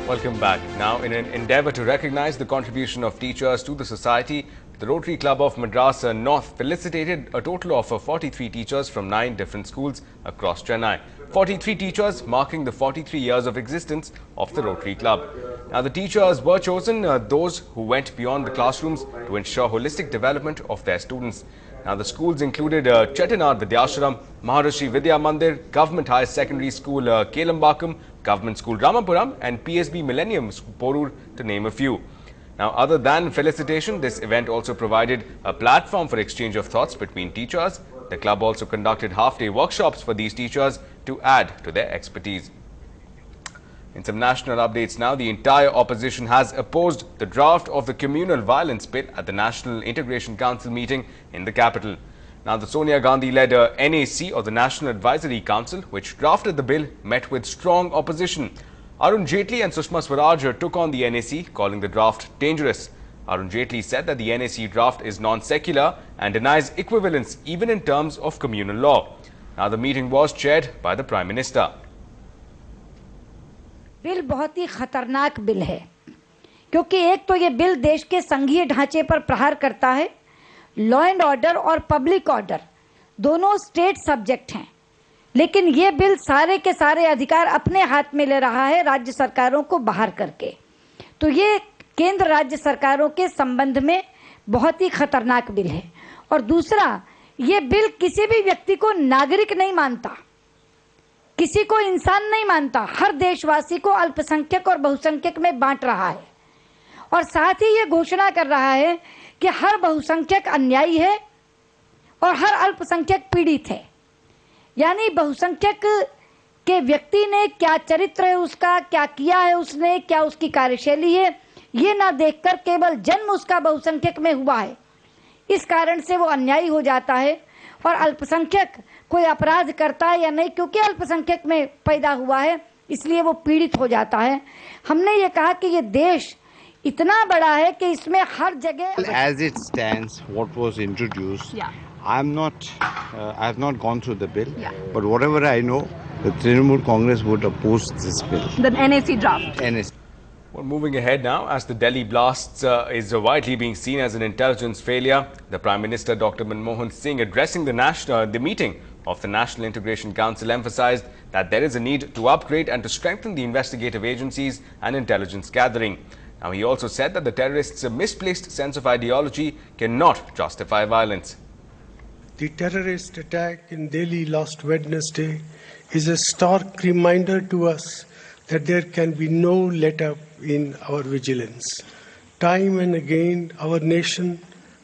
Welcome back. Now, in an endeavour to recognise the contribution of teachers to the society, the Rotary Club of Madras North felicitated a total of 43 teachers from 9 different schools across Chennai. 43 teachers marking the 43 years of existence of the Rotary Club. Now, the teachers were chosen, those who went beyond the classrooms to ensure holistic development of their students. Now, the schools included Chettinad Vidyashram, Maharishi Vidya Mandir, Government Higher Secondary School Kelambakam, Government School Ramapuram and PSB Millennium Porur, to name a few. Now, other than felicitation, this event also provided a platform for exchange of thoughts between teachers. The club also conducted half-day workshops for these teachers to add to their expertise. In some national updates now, the entire opposition has opposed the draft of the communal violence bill at the National Integration Council meeting in the capital. Now, the Sonia Gandhi-led NAC, or the National Advisory Council, which drafted the bill, met with strong opposition. Arun Jaitley and Sushma Swaraj took on the NAC, calling the draft dangerous. Arun Jaitley said that the NAC draft is non-secular and denies equivalence even in terms of communal law. Now, the meeting was chaired by the Prime Minister. Bill बहुत ही खतरनाक bill है, क्योंकि एक तो ये bill देश के संघीय ढांचे पर प्रहार करता है। लॉ एंड ऑर्डर और पब्लिक ऑर्डर दोनों स्टेट सब्जेक्ट हैं, लेकिन ये बिल सारे के सारे अधिकार अपने हाथ में ले रहा है राज्य सरकारों को बाहर करके। तो ये केंद्र राज्य सरकारों के संबंध में बहुत ही खतरनाक बिल है। और दूसरा, ये बिल किसी भी व्यक्ति को नागरिक नहीं मानता, किसी को इंसान नहीं मानता, हर देशवासी को अल्पसंख्यक और बहुसंख्यक में बांट रहा है। और साथ ही ये घोषणा कर रहा है कि हर बहुसंख्यक अन्यायी है और हर अल्पसंख्यक पीड़ित है। यानी बहुसंख्यक के व्यक्ति ने क्या चरित्र है उसका, क्या किया है उसने, क्या उसकी कार्यशैली है, ये ना देखकर केवल जन्म उसका बहुसंख्यक में हुआ है, इस कारण से वो अन्यायी हो जाता है। और अल्पसंख्यक कोई अपराध करता है या नहीं, क्योंकि अल्पसंख्यक में पैदा हुआ है, इसलिए वो पीड़ित हो जाता है। हमने ये कहा कि ये देश इतना बड़ा है कि इसमें हर जगह As it stands, what was introduced, I have not gone through the bill, but whatever I know, the Trinamool Congress would oppose this bill. The NAC draft. NAC. Well, moving ahead now, as the Delhi blasts is widely being seen as an intelligence failure, the Prime Minister Dr. Manmohan Singh, addressing the meeting of the National Integration Council, emphasized that there is a need to upgrade and to strengthen the investigative agencies and intelligence gathering. Now, he also said that the terrorists' misplaced sense of ideology cannot justify violence. The terrorist attack in Delhi last Wednesday is a stark reminder to us that there can be no let-up in our vigilance. Time and again, our nation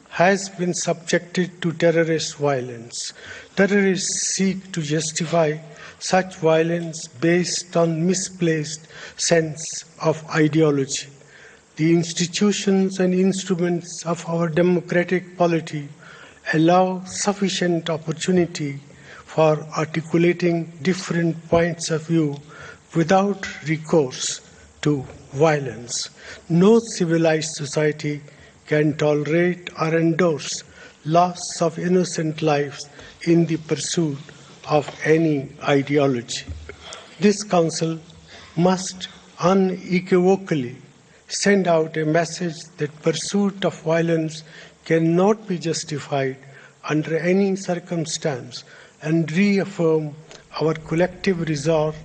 has been subjected to terrorist violence. Terrorists seek to justify such violence based on misplaced sense of ideology. The institutions and instruments of our democratic polity allow sufficient opportunity for articulating different points of view without recourse to violence. No civilized society can tolerate or endorse loss of innocent lives in the pursuit of any ideology. This Council must unequivocally send out a message that pursuit of violence cannot be justified under any circumstance and reaffirm our collective resolve.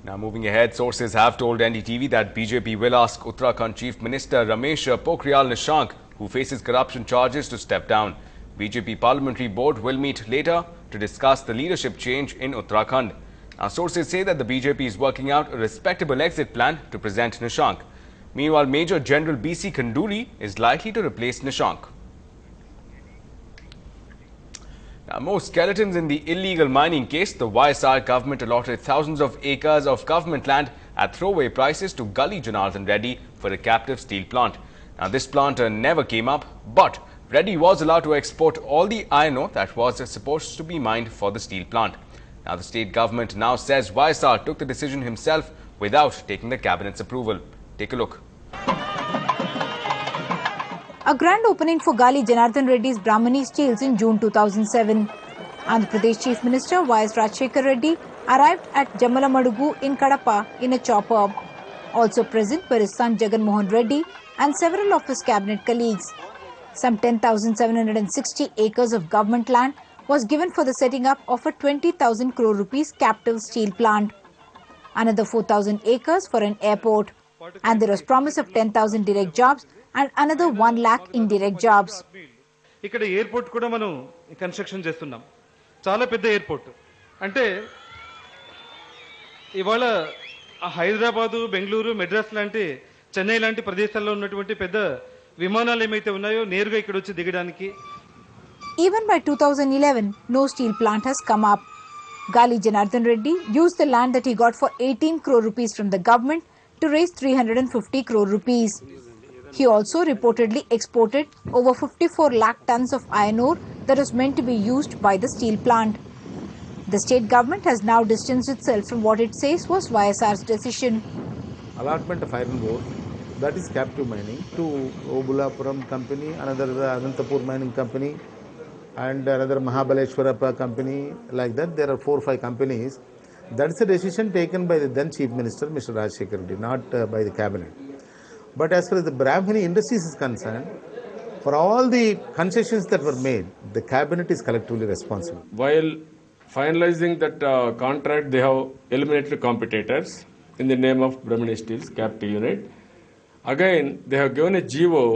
Now, moving ahead, sources have told NDTV that BJP will ask Uttarakhand Chief Minister Ramesh Pokhriyal Nishank, who faces corruption charges, to step down. BJP Parliamentary Board will meet later to discuss the leadership change in Uttarakhand. Now, sources say that the BJP is working out a respectable exit plan to present Nishank. Meanwhile, Major General B.C. Khanduri is likely to replace Nishank. Now, more skeletons in the illegal mining case. The YSR government allotted thousands of acres of government land at throwaway prices to Gully Janardhan Reddy for a captive steel plant. Now, this plant never came up, but Reddy was allowed to export all the iron ore that was supposed to be mined for the steel plant. Now, the state government now says YSR took the decision himself without taking the cabinet's approval. Take a look. A grand opening for Gali Janardhan Reddy's Brahmani Steels in June 2007. Andhra Pradesh Chief Minister Y.S. Rajshekhar Reddy arrived at Jamalamadugu in Kadapa in a chopper. Also present were his son Jagan Mohan Reddy and several of his cabinet colleagues. Some 10,760 acres of government land was given for the setting up of a 20,000 crore rupees captive steel plant. Another 4,000 acres for an airport. And there was promise of 10,000 direct jobs and another 1 lakh indirect jobs. ఇక్కడ airport కూడా మనం construction చేస్తున్నాం. చాలా పెద్ద airport. అంటే ఇవాళ హైదరాబాదు, బెంగళూరు, మెడ్రాస్ లాంటి, చెన్నై లాంటి ప్రదేశాల్లో ఉన్నటువంటి పెద్ద విమానాలు ఏమైతే ఉన్నాయో నేరుగా ఇక్కడ వచ్చి దిగడానికి. Even by 2011, no steel plant has come up. Gali Janardhan Reddy used the land that he got for 18 crore rupees from the government to raise 350 crore rupees. He also reportedly exported over 54 lakh tons of iron ore that was meant to be used by the steel plant. The state government has now distanced itself from what it says was YSR's decision. Allotment of iron ore, that is captive mining, to Obulapuram company, another Anantapur mining company, and another Mahabaleshwara company, like that. There are 4 or 5 companies. That's a decision taken by the then Chief Minister, Mr. Rajshekhar Reddy, not by the cabinet. But as far as the Brahmani Industries is concerned, for all the concessions that were made, the cabinet is collectively responsible. While finalizing that contract, they have eliminated competitors in the name of Brahmani Steel's captive unit. Again, they have given a GO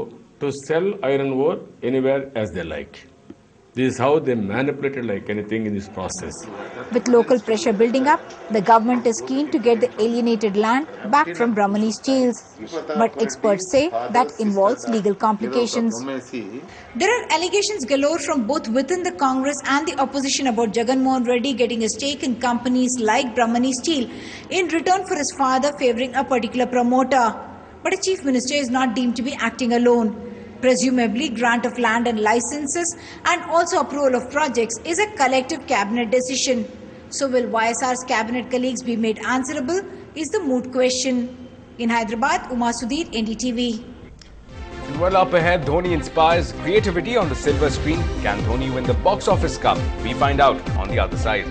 to sell iron ore anywhere as they like. This is how they manipulated like anything in this process. With local pressure building up, the government is keen to get the alienated land back from Brahmani Steels. But experts say that involves legal complications. There are allegations galore from both within the Congress and the opposition about Jagan Mohan Reddy getting a stake in companies like Brahmani Steel in return for his father favouring a particular promoter. But a chief minister is not deemed to be acting alone. Presumably, grant of land and licenses and also approval of projects is a collective cabinet decision. So will YSR's cabinet colleagues be made answerable is the moot question. In Hyderabad, Uma Sudhir, NDTV. Well, up ahead, Dhoni inspires creativity on the silver screen. Can Dhoni win the box office cup? We find out on the other side.